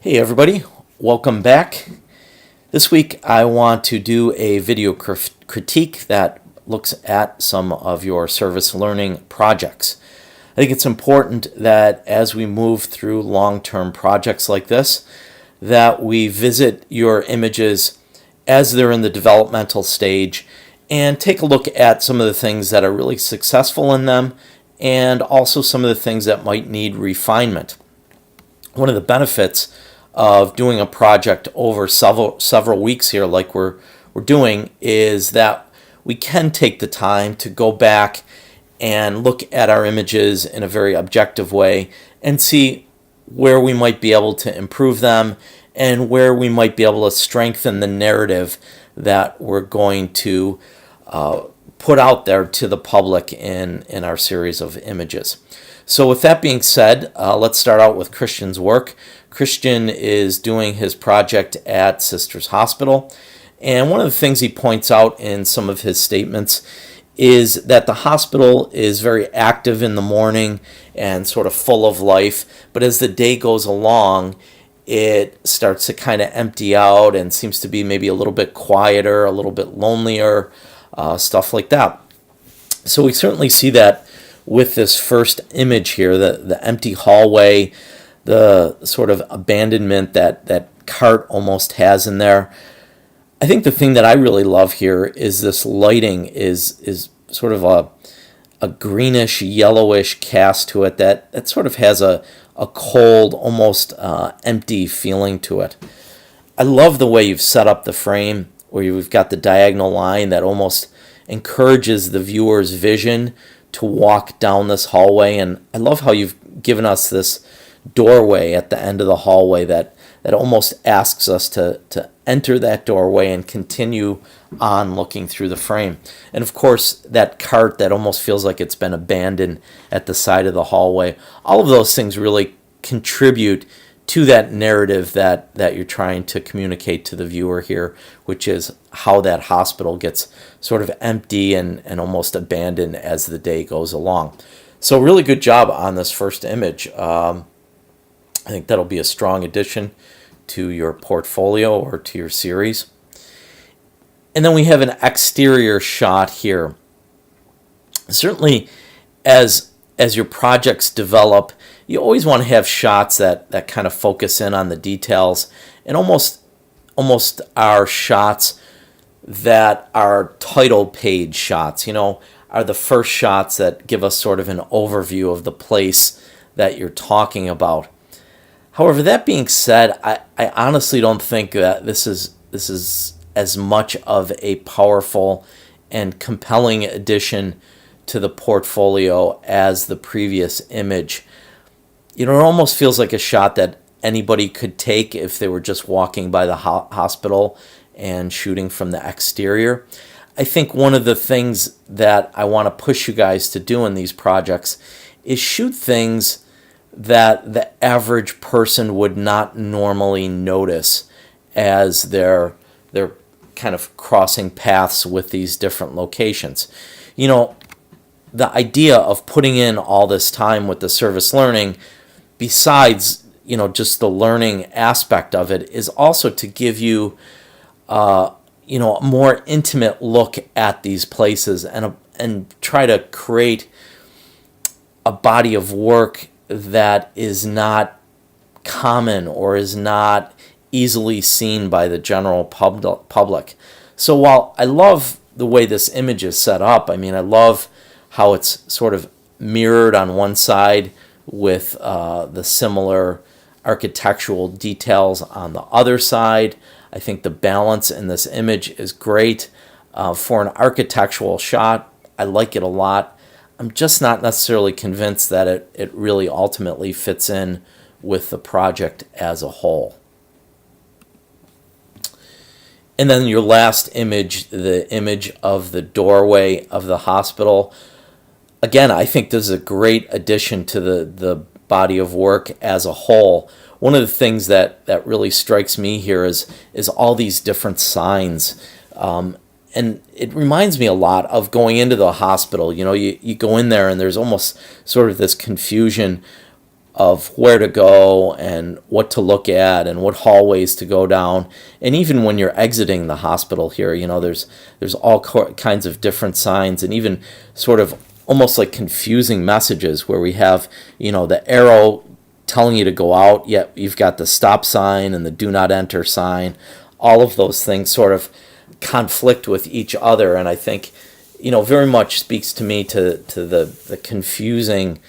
Hey everybody, welcome back. This week I want to do a video critique that looks at some of your service learning projects. I think it's important that as we move through long-term projects like this, that we visit your images as they're in the developmental stage and take a look at some of the things that are really successful in them and also some of the things that might need refinement. One of the benefits of doing a project over several weeks here like we're doing is that we can take the time to go back and look at our images in a very objective way and see where we might be able to improve them and where we might be able to strengthen the narrative that we're going to put out there to the public in our series of images. So with that being said, let's start out with Christian's work. Christian is doing his project at Sisters Hospital, and one of the things he points out in some of his statements is that the hospital is very active in the morning and sort of full of life, but as the day goes along, it starts to kind of empty out and seems to be maybe a little bit quieter, a little bit lonelier, stuff like that. So we certainly see that with this first image here, the empty hallway, the sort of abandonment that cart almost has in there. I think the thing that I really love here is this lighting is sort of a greenish, yellowish cast to it that sort of has a cold, almost empty feeling to it. I love the way you've set up the frame where you've got the diagonal line that almost encourages the viewer's vision to walk down this hallway, and I love how you've given us this doorway at the end of the hallway that almost asks us to enter that doorway and continue on looking through the frame. And of course, that cart that almost feels like it's been abandoned at the side of the hallway. All of those things really contribute to that narrative that you're trying to communicate to the viewer here, which is how that hospital gets sort of empty and almost abandoned as the day goes along. So really good job on this first image. I think that'll be a strong addition to your portfolio or to your series. And then we have an exterior shot here. Certainly, as your projects develop, you always want to have shots that kind of focus in on the details, and almost are shots that are title page shots, are the first shots that give us sort of an overview of the place that you're talking about. However, that being said, I honestly don't think that this is as much of a powerful and compelling addition to the portfolio as the previous image. It almost feels like a shot that anybody could take if they were just walking by the hospital and shooting from the exterior. I think one of the things that I want to push you guys to do in these projects is shoot things that the average person would not normally notice as they're kind of crossing paths with these different locations. The idea of putting in all this time with the service learning, besides just the learning aspect of it, is also to give you a more intimate look at these places and try to create a body of work that is not common or is not easily seen by the general public. So while I love the way this image is set up, I love how it's sort of mirrored on one side with the similar architectural details on the other side. I think the balance in this image is great. For an architectural shot, I like it a lot. I'm just not necessarily convinced that it really ultimately fits in with the project as a whole. And then your last image, the image of the doorway of the hospital. Again, I think this is a great addition to the body of work as a whole. One of the things that really strikes me here is all these different signs. And it reminds me a lot of going into the hospital. You go in there and there's almost sort of this confusion of where to go and what to look at and what hallways to go down. And even when you're exiting the hospital here, there's all kinds of different signs, and even sort of almost like confusing messages where we have, the arrow telling you to go out, yet you've got the stop sign and the do not enter sign. All of those things sort of conflict with each other, and I think, very much speaks to me to the confusing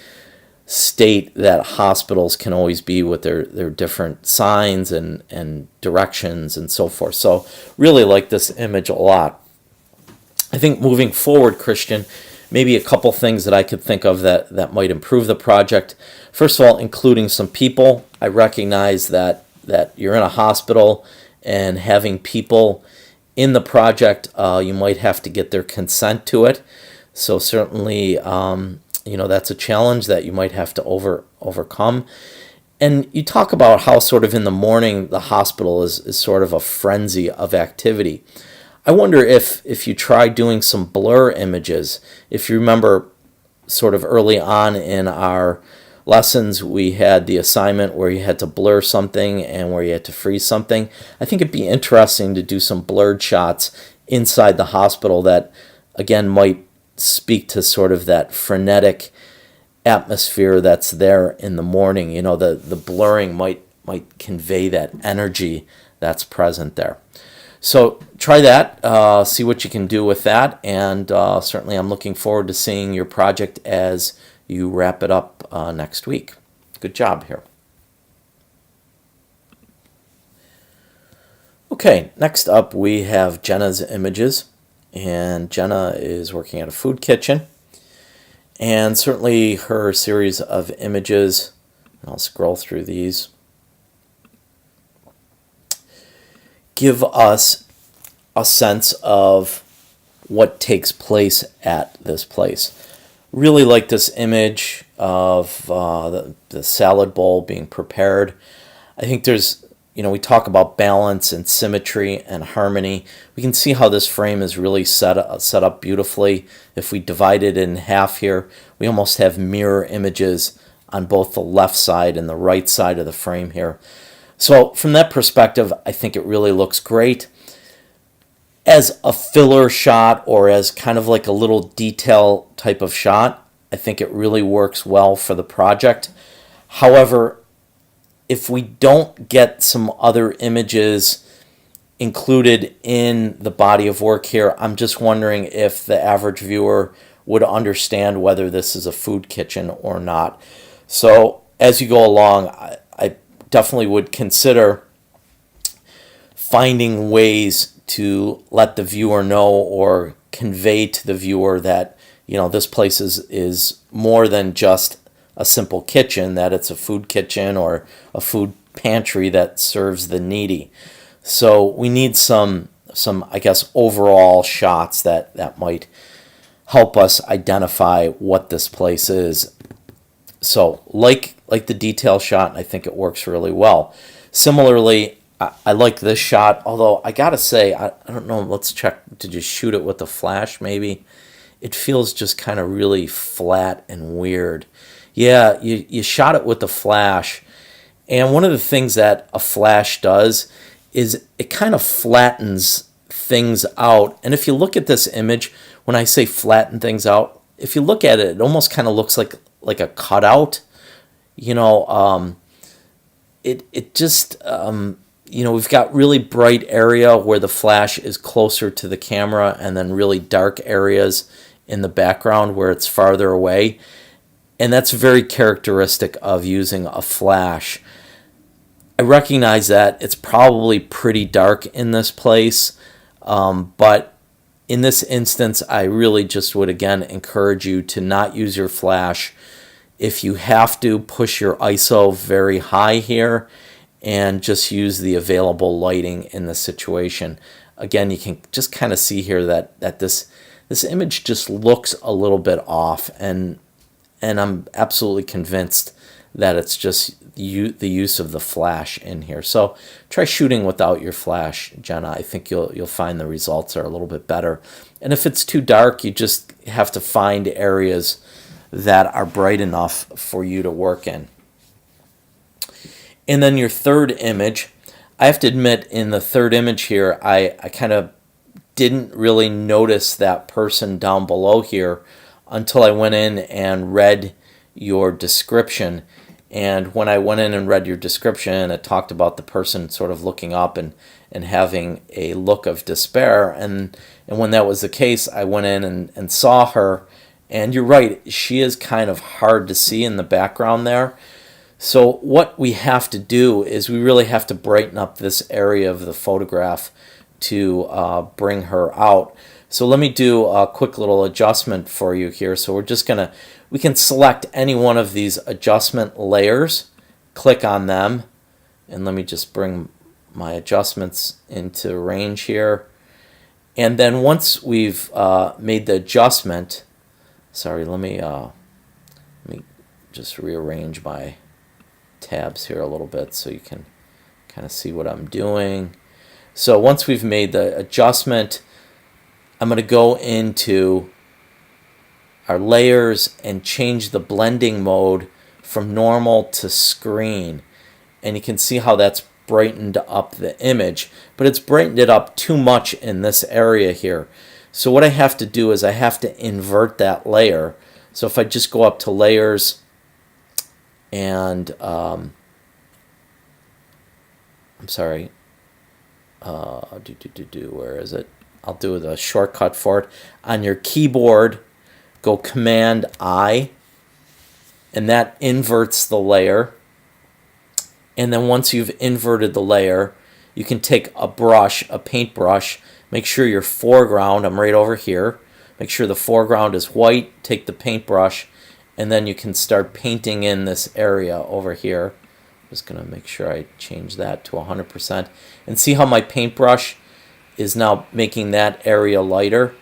state that hospitals can always be with their different signs and directions and so forth. So really like this image a lot. I think moving forward, Christian, maybe a couple things that I could think of that might improve the project. First of all, including some people. I recognize that you're in a hospital, and having people in the project, you might have to get their consent to it. So certainly, that's a challenge that you might have to overcome. And you talk about how sort of in the morning the hospital is sort of a frenzy of activity. I wonder if you try doing some blur images. If you remember sort of early on in our lessons, we had the assignment where you had to blur something and where you had to freeze something. I think it'd be interesting to do some blurred shots inside the hospital that, again, might speak to sort of that frenetic atmosphere that's there in the morning. The blurring might convey that energy that's present there. So try that, see what you can do with that, and certainly I'm looking forward to seeing your project as you wrap it up next week. Good job here. Okay, next up we have Jenna's images, and Jenna is working at a food kitchen, and certainly her series of images, I'll scroll through these, give us a sense of what takes place at this place. Really like this image of the salad bowl being prepared. I think there's, we talk about balance and symmetry and harmony. We can see how this frame is really set up beautifully. If we divide it in half here, we almost have mirror images on both the left side and the right side of the frame here. So from that perspective, I think it really looks great. As a filler shot or as kind of like a little detail type of shot, I think it really works well for the project. However, if we don't get some other images included in the body of work here, I'm just wondering if the average viewer would understand whether this is a food kitchen or not. So as you go along, I definitely would consider finding ways to let the viewer know or convey to the viewer that, this place is more than just a simple kitchen, that it's a food kitchen or a food pantry that serves the needy. So we need some I guess, overall shots that might help us identify what this place is. So like the detail shot, I think it works really well. Similarly, I like this shot, although I gotta say, I don't know, let's check, did you shoot it with the flash maybe? It feels just kind of really flat and weird. Yeah, you shot it with the flash, and one of the things that a flash does is it kind of flattens things out. And if you look at this image, when I say flatten things out, if you look at it, it almost kind of looks like a cutout. It just, we've got really bright area where the flash is closer to the camera, and then really dark areas in the background where it's farther away. And that's very characteristic of using a flash. I recognize that it's probably pretty dark in this place, but in this instance, I really just would again encourage you to not use your flash. If you have to, push your ISO very high here and just use the available lighting in the situation. Again, you can just kind of see here that this image just looks a little bit off, and I'm absolutely convinced that it's just the use of the flash in here. So try shooting without your flash, Jenna. I think you'll find the results are a little bit better. And if it's too dark, you just have to find areas that are bright enough for you to work in. And then your third image, I have to admit, in the third image here, I kind of didn't really notice that person down below here until I went in and read your description. And when I went in and read your description, it talked about the person sort of looking up and having a look of despair. And when that was the case, I went in and saw her. And you're right, she is kind of hard to see in the background there. So what we have to do is we really have to brighten up this area of the photograph to bring her out. So let me do a quick little adjustment for you here. So we're just going to, we can select any one of these adjustment layers, click on them, and let me just bring my adjustments into range here. And then once we've made the adjustment, sorry, let me just rearrange my tabs here a little bit so you can kind of see what I'm doing. So once we've made the adjustment, I'm going to go into our layers and change the blending mode from normal to screen. And you can see how that's brightened up the image, but it's brightened it up too much in this area here. So what I have to do is I have to invert that layer. So if I just go up to layers and I'm sorry, where is it? I'll do the shortcut for it. On your keyboard, go Command I, and that inverts the layer. And then once you've inverted the layer, you can take a brush, a paintbrush, make sure your foreground, I'm right over here, make sure the foreground is white, take the paintbrush, and then you can start painting in this area over here. Just going to make sure I change that to 100%. And see how my paintbrush is now making that area lighter.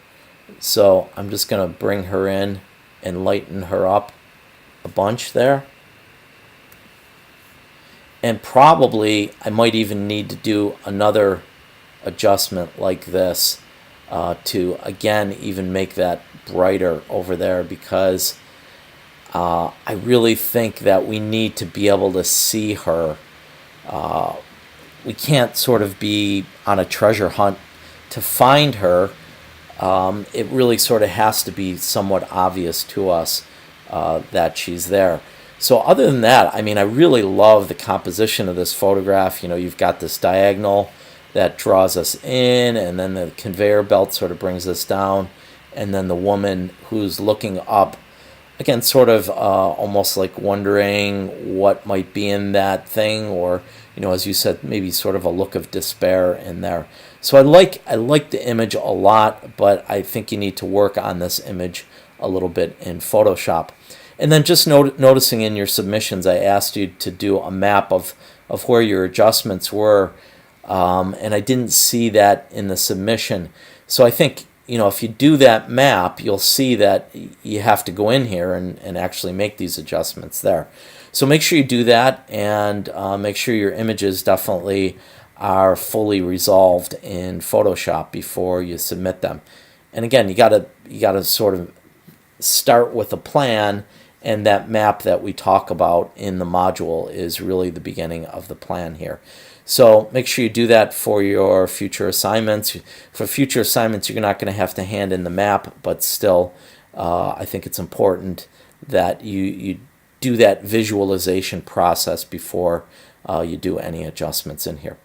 So I'm just going to bring her in and lighten her up a bunch there. And probably I might even need to do another adjustment like this to, again, even make that brighter over there, because I really think that we need to be able to see her. We can't sort of be on a treasure hunt to find her. It really sort of has to be somewhat obvious to us that she's there. So other than that, I mean, I really love the composition of this photograph. You know, you've got this diagonal that draws us in, and then the conveyor belt sort of brings us down, and then the woman who's looking up, again, sort of almost like wondering what might be in that thing, or, you know, as you said, maybe sort of a look of despair in there. So I like the image a lot, but I think you need to work on this image a little bit in Photoshop. And then just noticing in your submissions, I asked you to do a map of where your adjustments were, and I didn't see that in the submission. So I think, you know, if you do that map, you'll see that you have to go in here and actually make these adjustments there. So make sure you do that, and make sure your images definitely are fully resolved in Photoshop before you submit them. And again, you gotta sort of start with a plan, and that map that we talk about in the module is really the beginning of the plan here. So make sure you do that for your future assignments. For future assignments, you're not going to have to hand in the map, but still, I think it's important that you do that visualization process before you do any adjustments in here.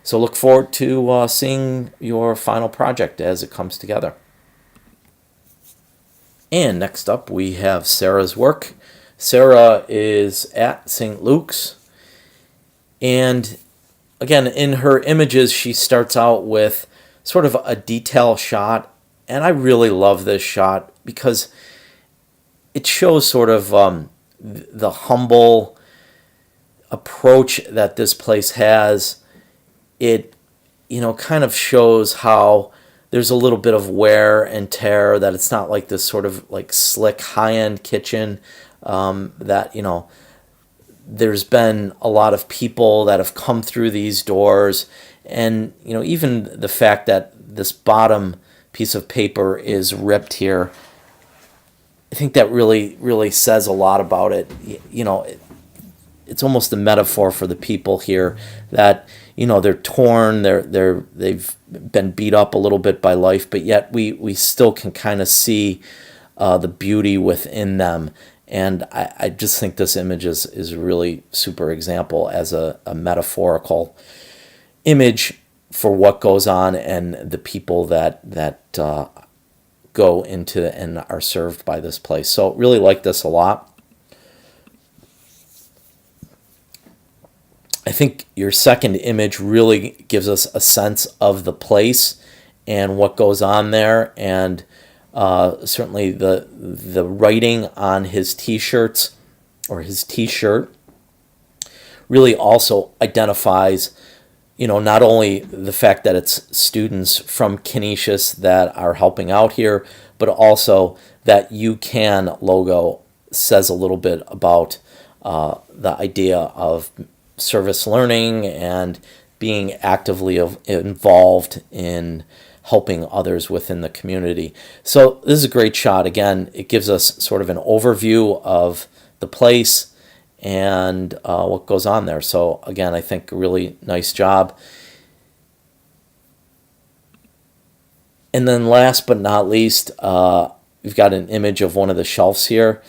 So look forward to seeing your final project as it comes together. And next up, we have Sarah's work. Sarah is at St. Luke's, and again, in her images, she starts out with sort of a detail shot, and I really love this shot because it shows sort of the humble approach that this place has. It, you know, kind of shows how there's a little bit of wear and tear, that it's not like this sort of like slick high-end kitchen, that, you know, there's been a lot of people that have come through these doors, and, you know, even the fact that this bottom piece of paper is ripped here, I think that really says a lot about it. You know, it's almost a metaphor for the people here that, they're torn, they've been beat up a little bit by life, but yet we still can kind of see the beauty within them. And I just think this image is a really super example as a metaphorical image for what goes on and the people that go into and are served by this place. So really like this a lot. I think your second image really gives us a sense of the place and what goes on there, and certainly the writing on his t-shirts or his t-shirt really also identifies, not only the fact that it's students from Canisius that are helping out here, but also that UCAN logo says a little bit about the idea of service learning and being actively involved in helping others within the community. So this is a great shot. Again, it gives us sort of an overview of the place and what goes on there. So again, I think a really nice job. And then last but not least, we've got an image of one of the shelves here.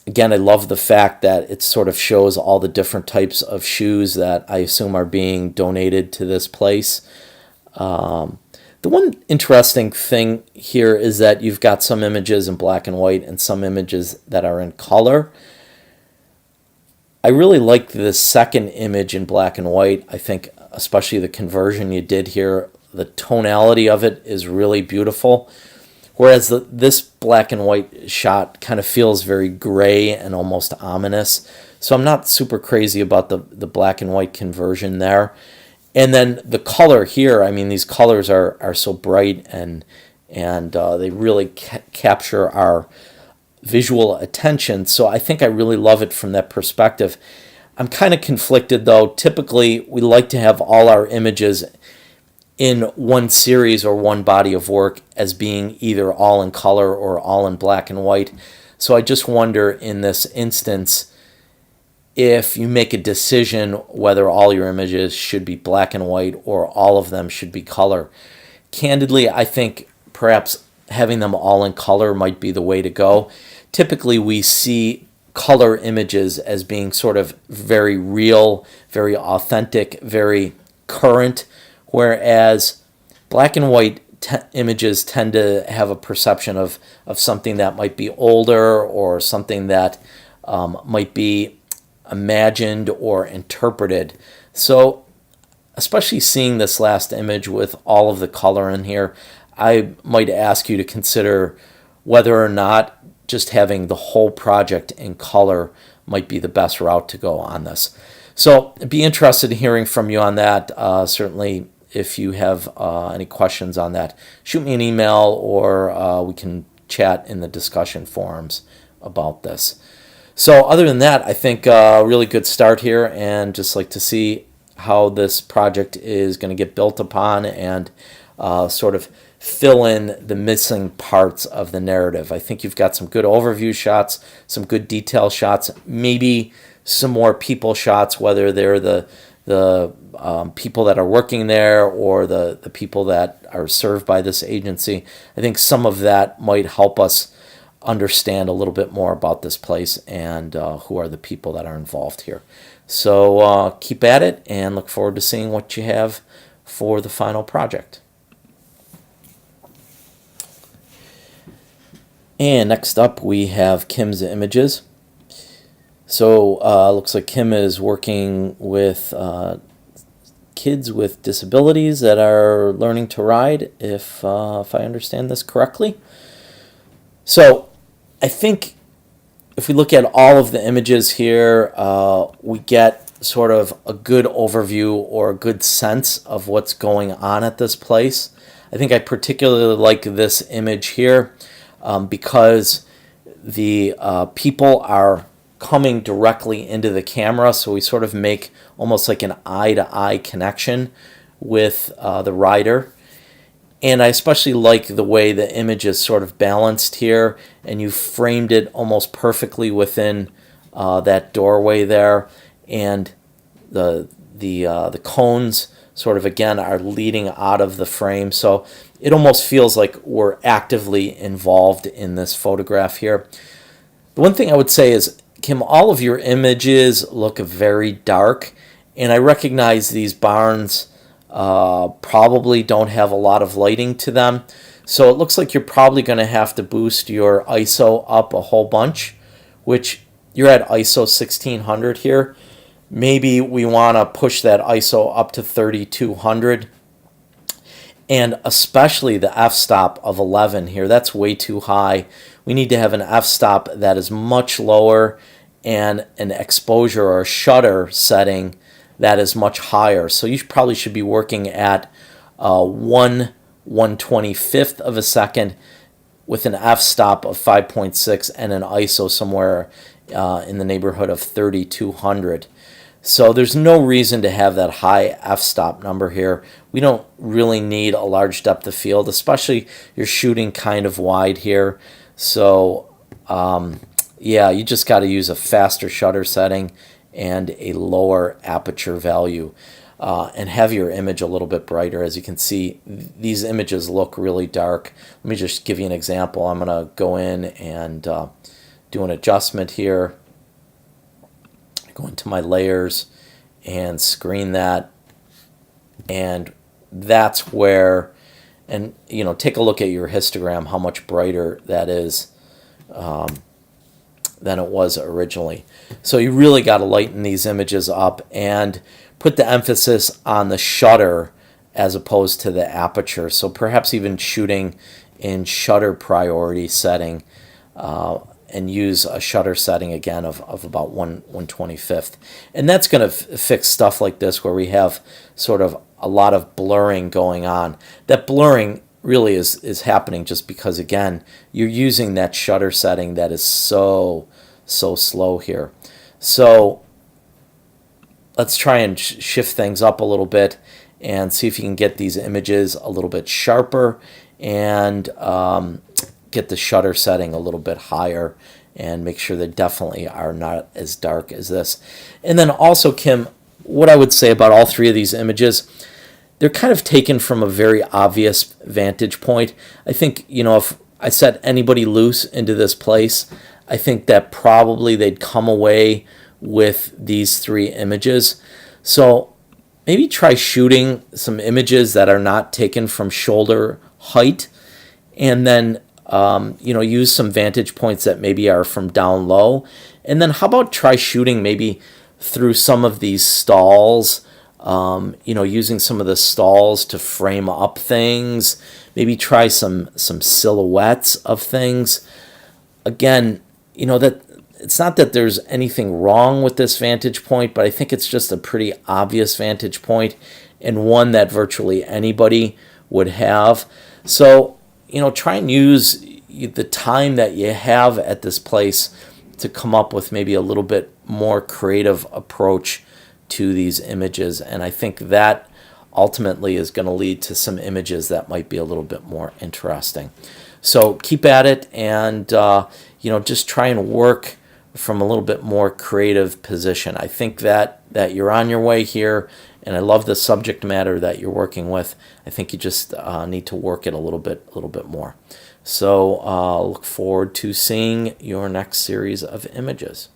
Again, I love the fact that it sort of shows all the different types of shoes that I assume are being donated to this place. The one interesting thing here is that you've got some images in black and white and some images that are in color. I really like the second image in black and white. I think especially the conversion you did here, the tonality of it is really beautiful. Whereas this black and white shot kind of feels very gray and almost ominous. So I'm not super crazy about the black and white conversion there. And then the color here, I mean, these colors are so bright and they really capture our visual attention. So I think I really love it from that perspective. I'm kind of conflicted though. Typically, we like to have all our images in one series or one body of work as being either all in color or all in black and white. So I just wonder in this instance if you make a decision whether all your images should be black and white or all of them should be color. Candidly, I think perhaps having them all in color might be the way to go. Typically, we see color images as being sort of very real, very authentic, very current, whereas black and white images tend to have a perception of something that might be older or something that might be imagined or interpreted. So especially seeing this last image with all of the color in here, I might ask you to consider whether or not just having the whole project in color might be the best route to go on this. So I'd be interested in hearing from you on that. Certainly, if you have any questions on that, shoot me an email or we can chat in the discussion forums about this. So other than that, I think a really good start here, and just like to see how this project is going to get built upon and sort of fill in the missing parts of the narrative. I think you've got some good overview shots, some good detail shots, maybe some more people shots, whether they're the people that are working there or the people that are served by this agency. I think some of that might help us understand a little bit more about this place and who are the people that are involved here. So keep at it and look forward to seeing what you have for the final project. And next up we have Kim's images. So looks like Kim is working with kids with disabilities that are learning to ride, if I understand this correctly. So I think if we look at all of the images here, we get sort of a good overview or a good sense of what's going on at this place. I think I particularly like this image here because the people are coming directly into the camera, so we sort of make almost like an eye-to-eye connection with the rider. And I especially like the way the image is sort of balanced here, and you framed it almost perfectly within that doorway there, and the cones sort of again are leading out of the frame. So it almost feels like we're actively involved in this photograph here. The one thing I would say is, Kim, all of your images look very dark, and I recognize these barns probably don't have a lot of lighting to them. So it looks like you're probably going to have to boost your ISO up a whole bunch, which you're at ISO 1600 here. Maybe we want to push that ISO up to 3200, and especially the f-stop of 11 here. That's way too high. We need to have an f-stop that is much lower and an exposure or shutter setting that is much higher. So you probably should be working at 1/125th of a second with an f-stop of 5.6 and an ISO somewhere in the neighborhood of 3200. So there's no reason to have that high f-stop number here. We don't really need a large depth of field, especially you're shooting kind of wide here. So yeah, you just got to use a faster shutter setting and a lower aperture value, and have your image a little bit brighter. As you can see, these images look really dark. Let me just give you an example. I'm going to go in and do an adjustment here. Go into my layers and screen that, and that's where, and you know, take a look at your histogram, how much brighter that is than it was originally. So you really got to lighten these images up and put the emphasis on the shutter as opposed to the aperture. So perhaps even shooting in shutter priority setting, and use a shutter setting again of about 1/125th. And that's going to fix stuff like this where we have sort of a lot of blurring going on. That blurring really is happening just because, again, you're using that shutter setting that is so slow here. So let's try and shift things up a little bit and see if you can get these images a little bit sharper, and get the shutter setting a little bit higher, and make sure they definitely are not as dark as this. And then also, Kim, what I would say about all three of these images, they're kind of taken from a very obvious vantage point. I think, you know, if I set anybody loose into this place, I think that probably they'd come away with these three images. So maybe try shooting some images that are not taken from shoulder height, and then you know, use some vantage points that maybe are from down low. And then how about try shooting maybe through some of these stalls, you know, using some of the stalls to frame up things. Maybe try some silhouettes of things. Again, you know, that it's not that there's anything wrong with this vantage point, but I think it's just a pretty obvious vantage point, and one that virtually anybody would have. So, you know, try and use the time that you have at this place to come up with maybe a little bit more creative approach to these images. And I think that ultimately is going to lead to some images that might be a little bit more interesting. So keep at it, and you know, just try and work from a little bit more creative position. I think that you're on your way here, and I love the subject matter that you're working with. I think you just need to work it a little bit more. So look forward to seeing your next series of images.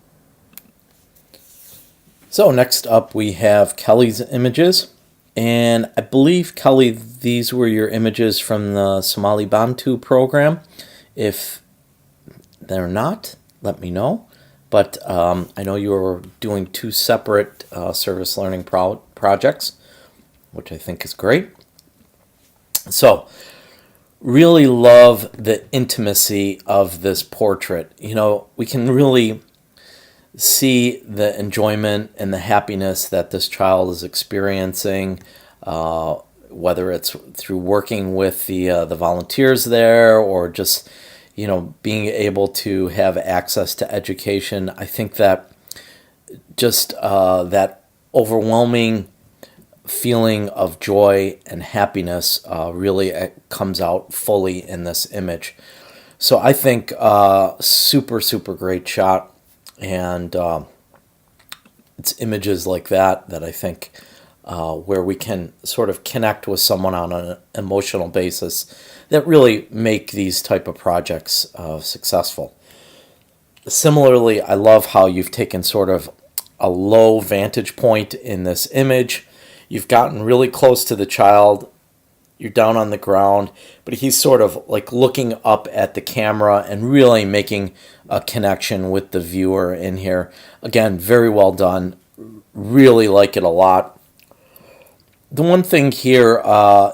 So next up we have Kelly's images, and I believe, Kelly, these were your images from the Somali Bantu program. If they're not, let me know. But I know you were doing two separate service learning projects, which I think is great. So really love the intimacy of this portrait. You know, we can really see the enjoyment and the happiness that this child is experiencing, whether it's through working with the volunteers there, or just, you know, being able to have access to education. I think that just that overwhelming feeling of joy and happiness really comes out fully in this image. So I think super great shot. And it's images like that that I think where we can sort of connect with someone on an emotional basis that really make these type of projects successful. Similarly, I love how you've taken sort of a low vantage point in this image. You've gotten really close to the child. You're down on the ground, but he's sort of like looking up at the camera and really making a connection with the viewer in here. Again, very well done. Really like it a lot. The one thing here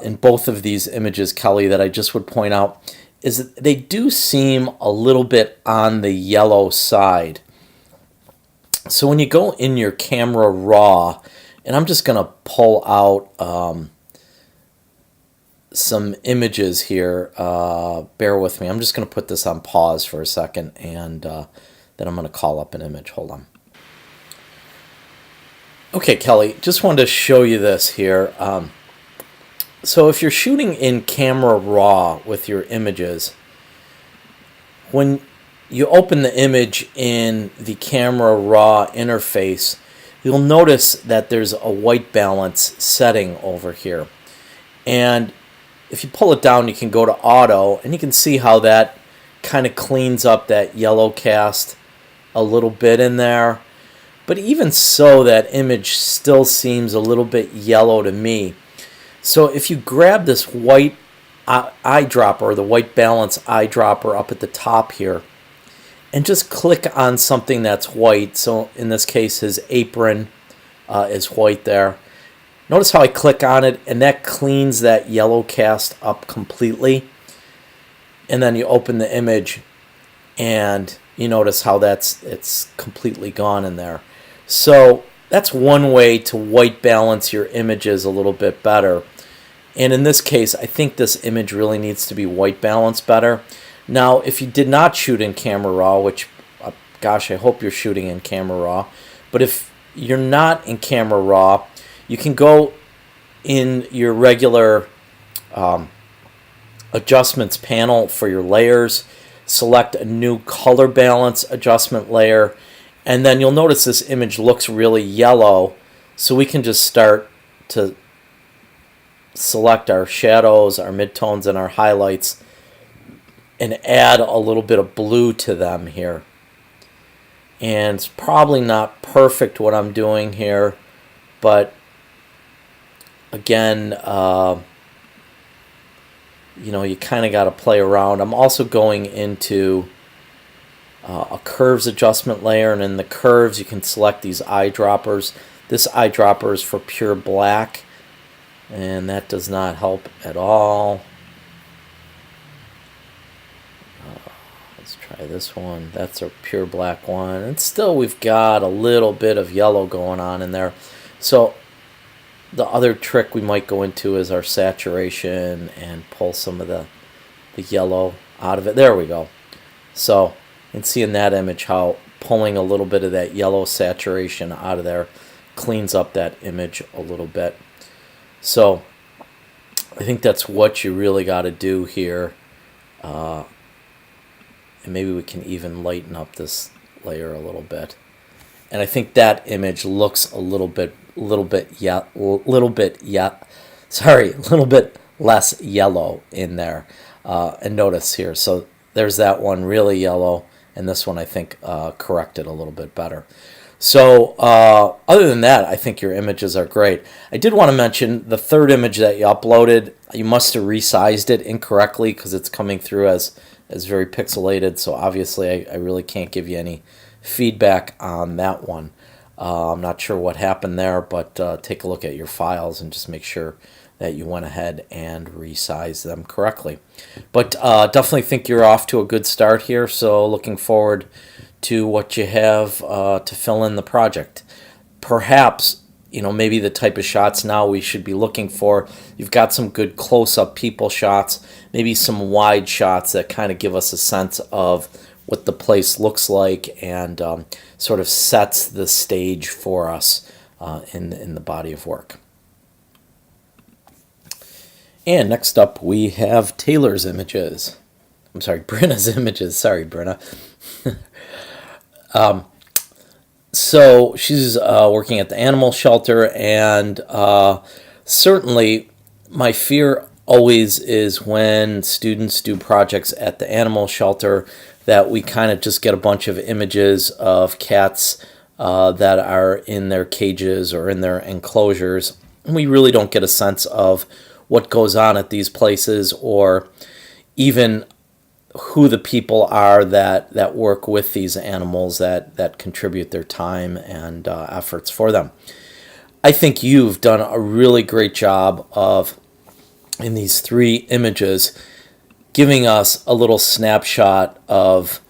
in both of these images, Kelly, that I just would point out is that they do seem a little bit on the yellow side. So when you go in your camera raw, and I'm just going to pull out some images here. Bear with me. I'm just going to put this on pause for a second, and then I'm going to call up an image. Hold on. Okay, Kelly, just wanted to show you this here. So if you're shooting in camera raw with your images, when you open the image in the camera raw interface, you'll notice that there's a white balance setting over here. And if you pull it down, you can go to auto, and you can see how that kind of cleans up that yellow cast a little bit in there. But even so, that image still seems a little bit yellow to me. So if you grab this white eyedropper, or the white balance eyedropper up at the top here, and just click on something that's white, so in this case his apron is white there. Notice how I click on it, and that cleans that yellow cast up completely. And then you open the image, and you notice how it's completely gone in there. So that's one way to white balance your images a little bit better. And in this case, I think this image really needs to be white balanced better. Now, if you did not shoot in camera raw, which, gosh, I hope you're shooting in camera raw, but if you're not in camera raw, you can go in your regular adjustments panel for your layers, select a new color balance adjustment layer, and then you'll notice this image looks really yellow, so we can just start to select our shadows, our midtones, and our highlights, and add a little bit of blue to them here. And it's probably not perfect what I'm doing here, but again, you kind of got to play around. I'm also going into a curves adjustment layer, and in the curves you can select these eyedroppers. This eyedropper is for pure black, and that does not help at all. Let's try this one. That's a pure black one, and still we've got a little bit of yellow going on in there. So the other trick we might go into is our saturation and pull some of the yellow out of it. There we go. So you can see in that image how pulling a little bit of that yellow saturation out of there cleans up that image a little bit. So I think that's what you really got to do here. And maybe we can even lighten up this layer a little bit. And I think that image looks a little bit less yellow in there. And notice here, so there's that one really yellow, and this one I think corrected a little bit better. So other than that, I think your images are great. I did want to mention the third image that you uploaded. You must have resized it incorrectly because it's coming through as very pixelated. So obviously I really can't give you any feedback on that one. I'm not sure what happened there, but take a look at your files and just make sure that you went ahead and resized them correctly. But definitely think you're off to a good start here. So looking forward to what you have to fill in the project. Perhaps, maybe the type of shots now we should be looking for. You've got some good close-up people shots, maybe some wide shots that kind of give us a sense of what the place looks like and sort of sets the stage for us in the body of work. And next up we have Taylor's images. I'm sorry, Brenna's images. Sorry, Brenna. So she's working at the animal shelter, and certainly my fear always is when students do projects at the animal shelter that we kind of just get a bunch of images of cats that are in their cages or in their enclosures. And we really don't get a sense of what goes on at these places, or even who the people are that work with these animals, that contribute their time and efforts for them. I think you've done a really great job of, in these 3 images, giving us a little snapshot of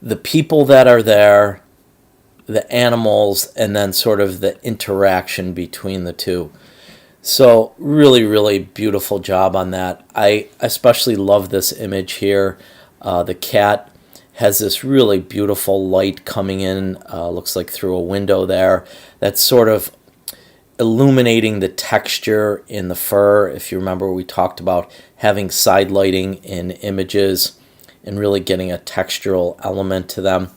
the people that are there, the animals, and then sort of the interaction between the two. So really, really beautiful job on that. I especially love this image here. The cat has this really beautiful light coming in, looks like through a window there. That's sort of illuminating the texture in the fur. If you remember, we talked about having side lighting in images and really getting a textural element to them.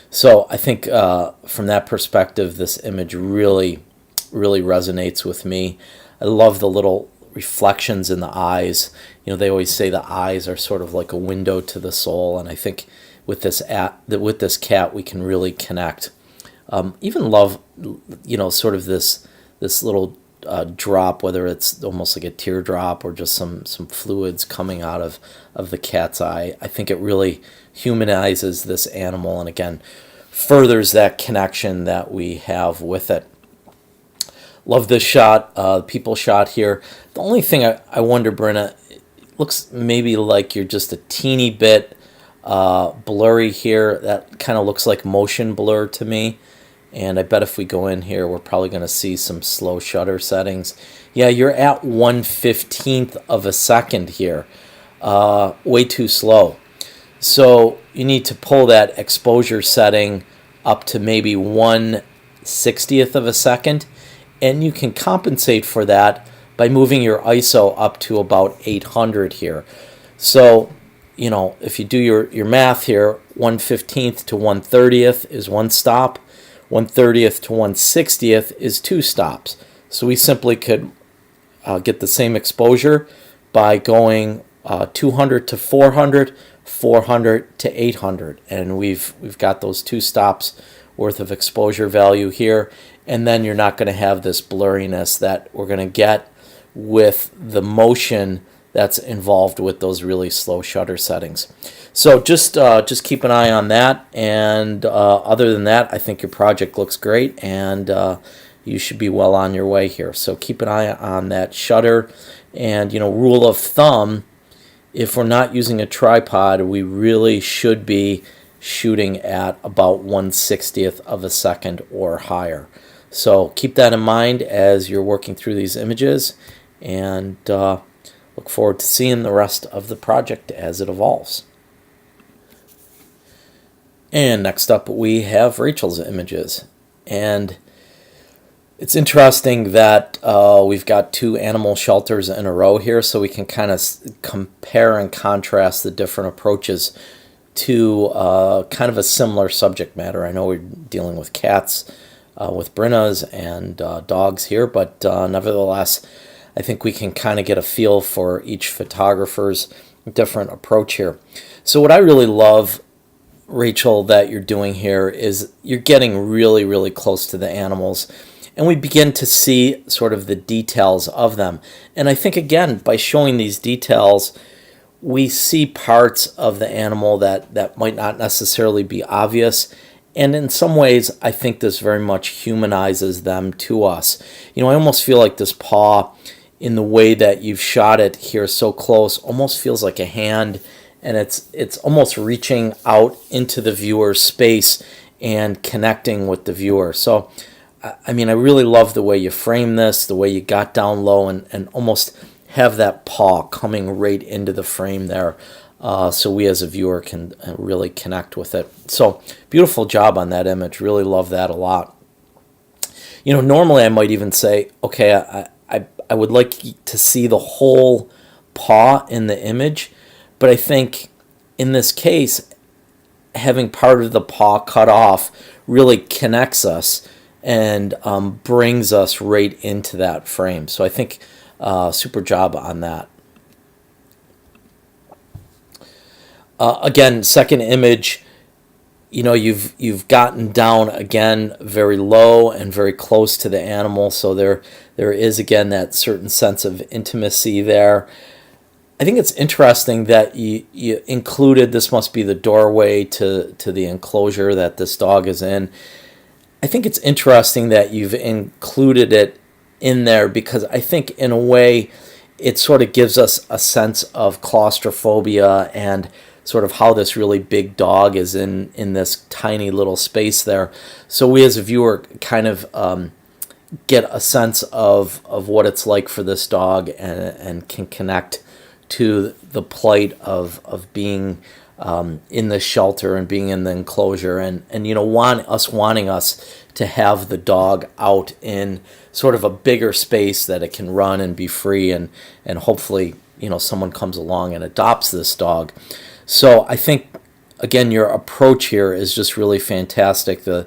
So I think from that perspective, this image really, really resonates with me. I love the little reflections in the eyes. You know, they always say the eyes are sort of like a window to the soul, and I think with this cat, we can really connect. Even love, you know, sort of this little drop, whether it's almost like a teardrop or just some fluids coming out of the cat's eye. I think it really humanizes this animal, and again, furthers that connection that we have with it. Love this shot, people shot here. The only thing I wonder, Brenna, it looks maybe like you're just a teeny bit blurry here. That kind of looks like motion blur to me. And I bet if we go in here, we're probably going to see some slow shutter settings. Yeah, you're at 1/15th of a second here. Way too slow. So you need to pull that exposure setting up to maybe 1/60th of a second. And you can compensate for that by moving your ISO up to about 800 here. So, you know, if you do your math here, 1/15th to 1/30th is 1 stop. 1/30th to 1/60th is 2 stops. So we simply could get the same exposure by going 200 to 400, 400 to 800, and we've got those 2 stops worth of exposure value here. And then you're not going to have this blurriness that we're going to get with the motion that's involved with those really slow shutter settings. So just keep an eye on that, and other than that, I think your project looks great, and you should be well on your way here. So keep an eye on that shutter, and, you know, rule of thumb, if we're not using a tripod, we really should be shooting at about 1/60th of a second or higher. So keep that in mind as you're working through these images, and look forward to seeing the rest of the project as it evolves. And next up, we have Rachel's images. And it's interesting that we've got 2 animal shelters in a row here, so we can kind of compare and contrast the different approaches to kind of a similar subject matter. I know we're dealing with cats with Brenna's and dogs here, but nevertheless, I think we can kind of get a feel for each photographer's different approach here. So what I really love, Rachel, that you're doing here is you're getting really, really close to the animals, and we begin to see sort of the details of them. And I think, again, by showing these details, we see parts of the animal that might not necessarily be obvious. And in some ways, I think this very much humanizes them to us. You know, I almost feel like this paw, in the way that you've shot it here so close, almost feels like a hand, and it's almost reaching out into the viewer's space and connecting with the viewer. So, I mean, I really love the way you frame this, the way you got down low and almost have that paw coming right into the frame there, so we as a viewer can really connect with it. So, beautiful job on that image. Really love that a lot. You know, normally I might even say, okay, I would like to see the whole paw in the image, but I think in this case, having part of the paw cut off really connects us and brings us right into that frame. So I think super job on that. Again, second image, you've gotten down again very low and very close to the animal, so there is again that certain sense of intimacy there. I think it's interesting that you included, this must be the doorway to the enclosure that this dog is in. I think it's interesting that you've included it in there because I think in a way it sort of gives us a sense of claustrophobia and sort of how this really big dog is in this tiny little space there. So we as a viewer kind of get a sense of what it's like for this dog and can connect to the plight of being in the shelter and being in the enclosure and wanting us to have the dog out in sort of a bigger space that it can run and be free and hopefully someone comes along and adopts this dog. So I think, again, your approach here is just really fantastic. The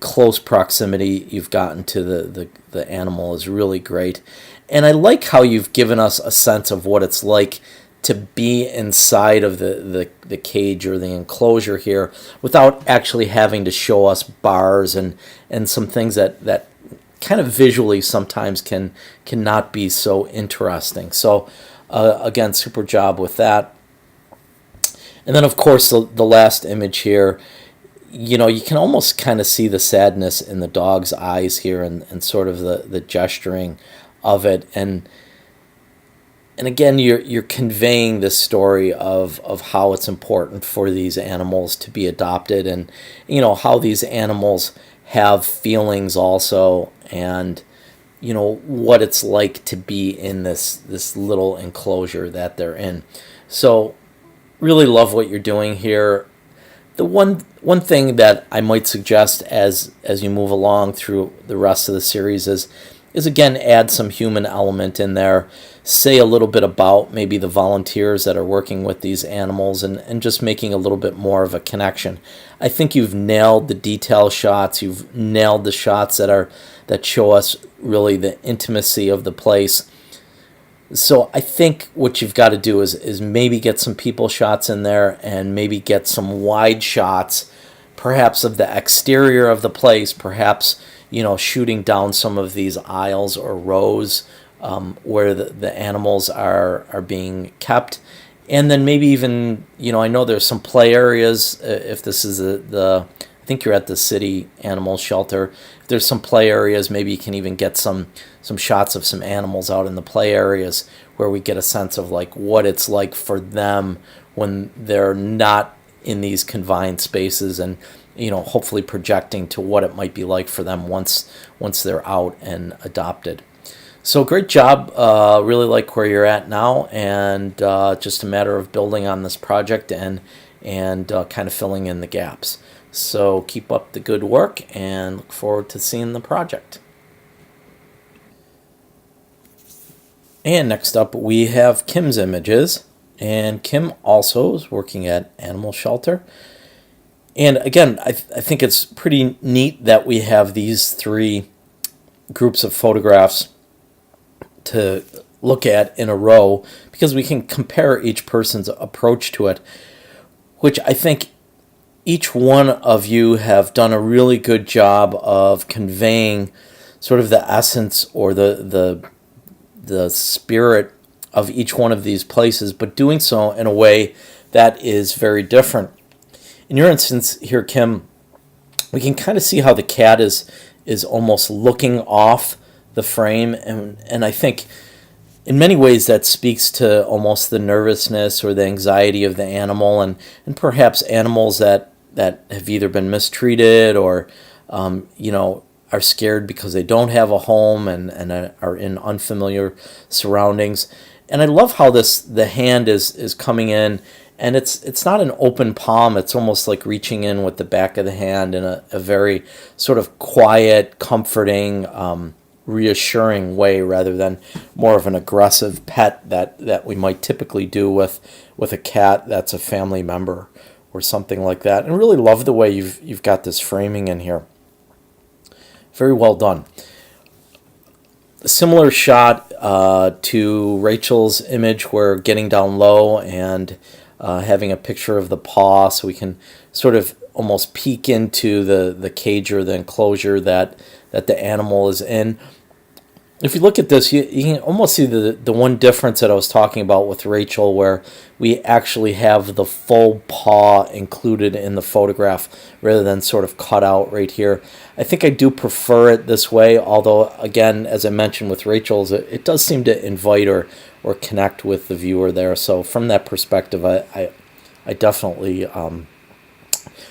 close proximity you've gotten to the animal is really great. And I like how you've given us a sense of what it's like to be inside of the cage or the enclosure here without actually having to show us bars and some things that kind of visually sometimes cannot be so interesting. So again, super job with that. And then, of course, the last image here, you can almost kind of see the sadness in the dog's eyes here and sort of the gesturing of it. And again, you're conveying this story of how it's important for these animals to be adopted and, how these animals have feelings also and, what it's like to be in this little enclosure that they're in. So really love what you're doing here. The one thing that I might suggest as you move along through the rest of the series is again add some human element in there. Say a little bit about maybe the volunteers that are working with these animals and just making a little bit more of a connection. I think you've nailed the detail shots. You've nailed the shots that show us really the intimacy of the place. So I think what you've got to do is maybe get some people shots in there and maybe get some wide shots, perhaps of the exterior of the place, perhaps, shooting down some of these aisles or rows where the animals are being kept. And then maybe even, I know there's some play areas. If this is I think you're at the city animal shelter. If there's some play areas, maybe you can even get some shots of some animals out in the play areas where we get a sense of like what it's like for them when they're not in these confined spaces and, hopefully projecting to what it might be like for them once they're out and adopted. So great job. Really like where you're at now, and just a matter of building on this project and kind of filling in the gaps. So keep up the good work and look forward to seeing the project. And next up we have Kim's images, and Kim also is working at Animal Shelter. And again, I think it's pretty neat that we have these three groups of photographs to look at in a row because we can compare each person's approach to it, which I think each one of you have done a really good job of conveying sort of the essence or the spirit of each one of these places, but doing so in a way that is very different. In your instance here, Kim, we can kind of see how the cat is almost looking off the frame, and I think in many ways that speaks to almost the nervousness or the anxiety of the animal, and perhaps animals that have either been mistreated or are scared because they don't have a home and are in unfamiliar surroundings. And I love how the hand is coming in, and it's not an open palm. It's almost like reaching in with the back of the hand in a very sort of quiet, comforting, reassuring way, rather than more of an aggressive pet that we might typically do with a cat that's a family member or something like that. And really love the way you've got this framing in here. Very well done. A similar shot to Rachel's image, where getting down low and having a picture of the paw, so we can sort of almost peek into the cage or the enclosure that the animal is in. If you look at this, you can almost see the one difference that I was talking about with Rachel, where we actually have the full paw included in the photograph rather than sort of cut out right here. I think I do prefer it this way, although, again, as I mentioned with Rachel's, it does seem to invite or connect with the viewer there. So from that perspective, I definitely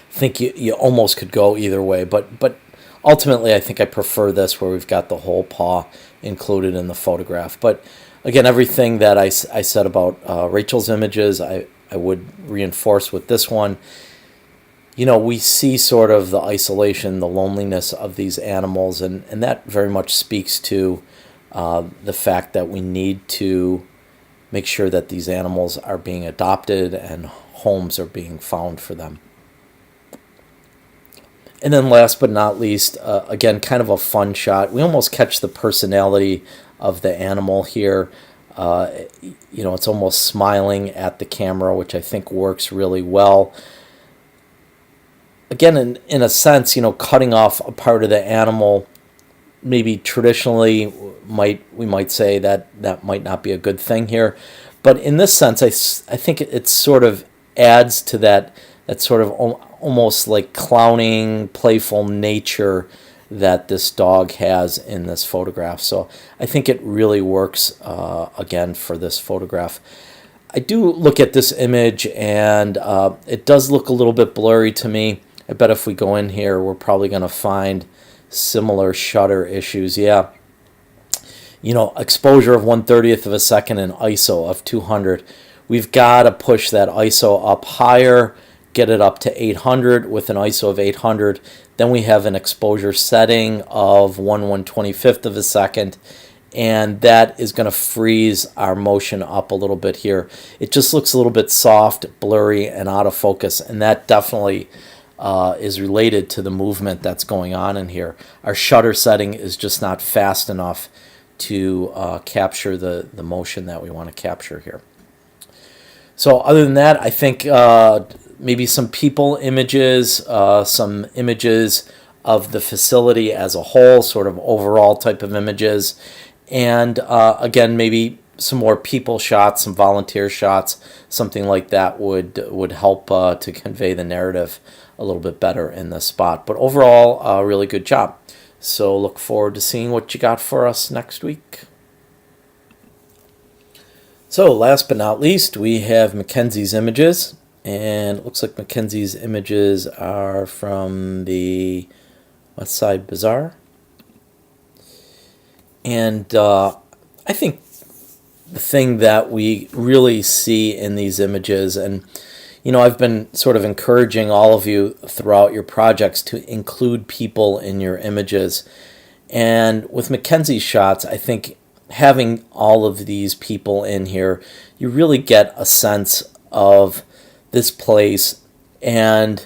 think you almost could go either way, but ultimately I think I prefer this, where we've got the whole paw included in the photograph. But again, everything that I said about Rachel's images, I would reinforce with this one. You know, we see sort of the isolation, the loneliness of these animals, and that very much speaks to the fact that we need to make sure that these animals are being adopted and homes are being found for them. And then last but not least, again, kind of a fun shot. We almost catch the personality of the animal here. You know, it's almost smiling at the camera, which I think works really well. Again, in a sense, you know, cutting off a part of the animal, maybe traditionally we might say that might not be a good thing here. But in this sense, I think it sort of adds to that sort of almost like clowning, playful nature that this dog has in this photograph. So I think it really works, again, for this photograph. I do look at this image, and it does look a little bit blurry to me. I bet if we go in here, we're probably going to find similar shutter issues. Yeah. You know, exposure of 1/30th of a second and ISO of 200. We've got to push that ISO up higher, get it up to 800 with an ISO of 800. Then we have an exposure setting of 1/125th of a second, and that is going to freeze our motion up a little bit here. It just looks a little bit soft, blurry, and out of focus, and that definitely is related to the movement that's going on in here. Our shutter setting is just not fast enough to capture the motion that we want to capture here. So other than that, I think maybe some people images, some images of the facility as a whole, sort of overall type of images, and again, maybe some more people shots, some volunteer shots, something like that would help to convey the narrative a little bit better in this spot. But overall, a really good job. So look forward to seeing what you got for us next week. So last but not least, we have Mackenzie's images, and it looks like Mackenzie's images are from the West Side Bazaar. And I think the thing that we really see in these images, and you know, I've been sort of encouraging all of you throughout your projects to include people in your images. And with Mackenzie's shots, I think having all of these people in here, you really get a sense of this place and,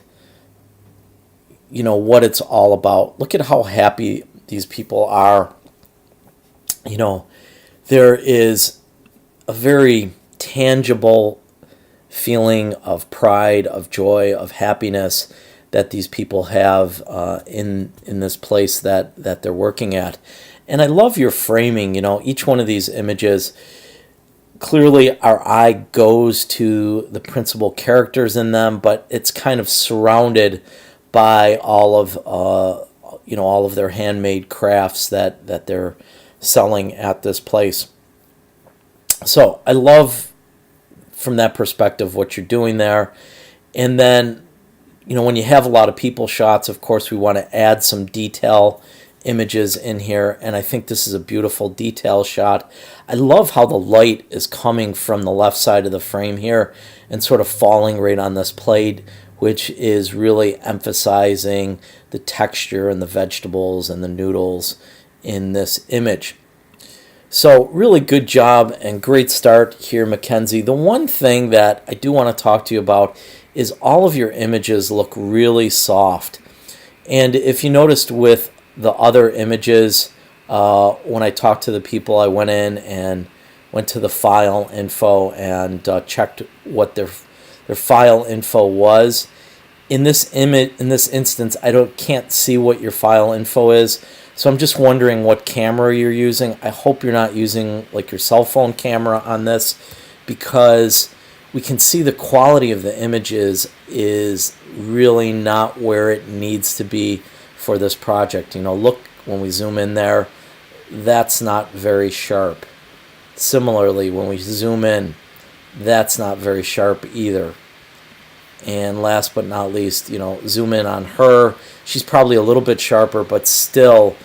you know, what it's all about. Look at how happy these people are. You know, there is a very tangible feeling of pride, of joy, of happiness that these people have in this place that they're working at. And I love your framing. You know, each one of these images, clearly our eye goes to the principal characters in them, but it's kind of surrounded by all of all of their handmade crafts that they're selling at this place. So I love, from that perspective, what you're doing there. And then, you know, when you have a lot of people shots, of course, we want to add some detail images in here, and I think this is a beautiful detail shot. I love how the light is coming from the left side of the frame here and sort of falling right on this plate, which is really emphasizing the texture and the vegetables and the noodles in this image. So really good job and great start here, Mackenzie. The one thing that I do want to talk to you about is all of your images look really soft. And if you noticed with the other images, when I talked to the people, I went in and went to the file info and checked what their file info was. In this instance, I can't see what your file info is, so I'm just wondering what camera you're using. I hope you're not using like your cell phone camera on this, because we can see the quality of the images is really not where it needs to be for this project. You know, look, when we zoom in there, that's not very sharp. Similarly, when we zoom in, that's not very sharp either. And last but not least, you know, zoom in on her. She's probably a little bit sharper, but still,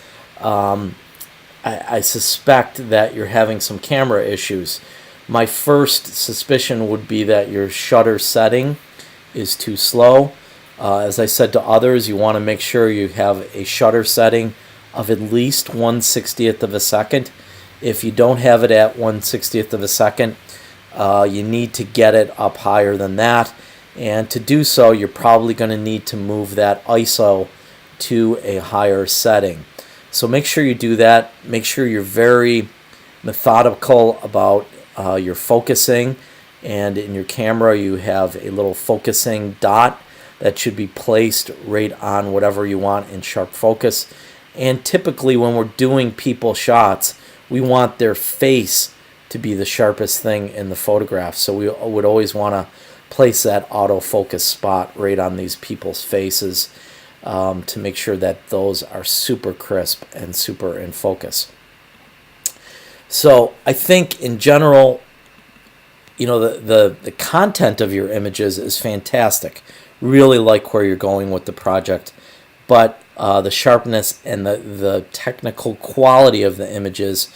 I suspect that you're having some camera issues. My first suspicion would be that your shutter setting is too slow. As I said to others, you want to make sure you have a shutter setting of at least 1/60th of a second. If you don't have it at 1/60th of a second, you need to get it up higher than that. And to do so, you're probably going to need to move that ISO to a higher setting. So make sure you do that. Make sure you're very methodical about your focusing. And in your camera, you have a little focusing dot that should be placed right on whatever you want in sharp focus. And typically when we're doing people shots, we want their face to be the sharpest thing in the photograph. So we would always want to place that autofocus spot right on these people's faces to make sure that those are super crisp and super in focus. So I think in general, you know, the content of your images is fantastic. Really like where you're going with the project, but the sharpness and the technical quality of the images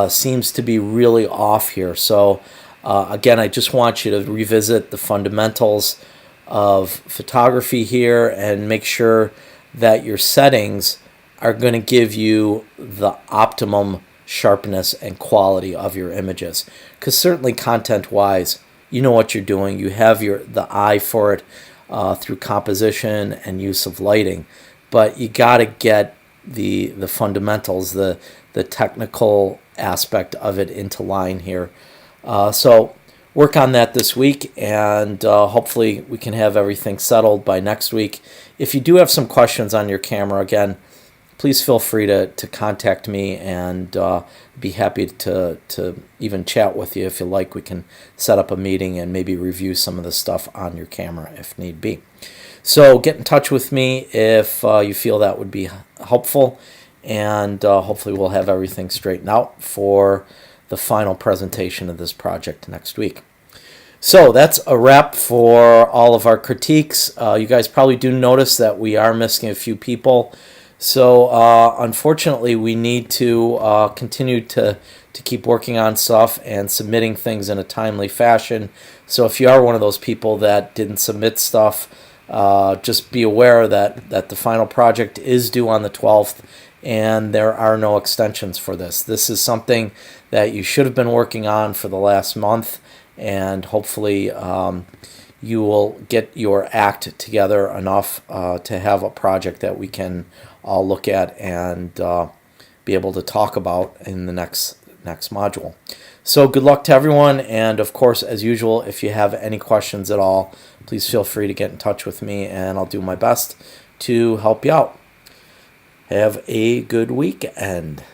seems to be really off here. So again, I just want you to revisit the fundamentals of photography here and make sure that your settings are going to give you the optimum sharpness and quality of your images. Because certainly content-wise, you know what you're doing. You have the eye for it through composition and use of lighting. But you got to get the fundamentals, the technical aspect of it into line here. So work on that this week, and hopefully we can have everything settled by next week. If you do have some questions on your camera, again, please feel free to contact me, and be happy to even chat with you if you like. We can set up a meeting and maybe review some of the stuff on your camera if need be. So get in touch with me if you feel that would be helpful, and hopefully we'll have everything straightened out for the final presentation of this project next week. So that's a wrap for all of our critiques. You guys probably do notice that we are missing a few people. So unfortunately, we need to continue to keep working on stuff and submitting things in a timely fashion. So if you are one of those people that didn't submit stuff, just be aware that the final project is due on the 12th, and there are no extensions for this. This is something that you should have been working on for the last month, and hopefully you will get your act together enough to have a project that we can all look at and be able to talk about in the next module. So good luck to everyone, and of course, as usual, if you have any questions at all, please feel free to get in touch with me, and I'll do my best to help you out. Have a good weekend.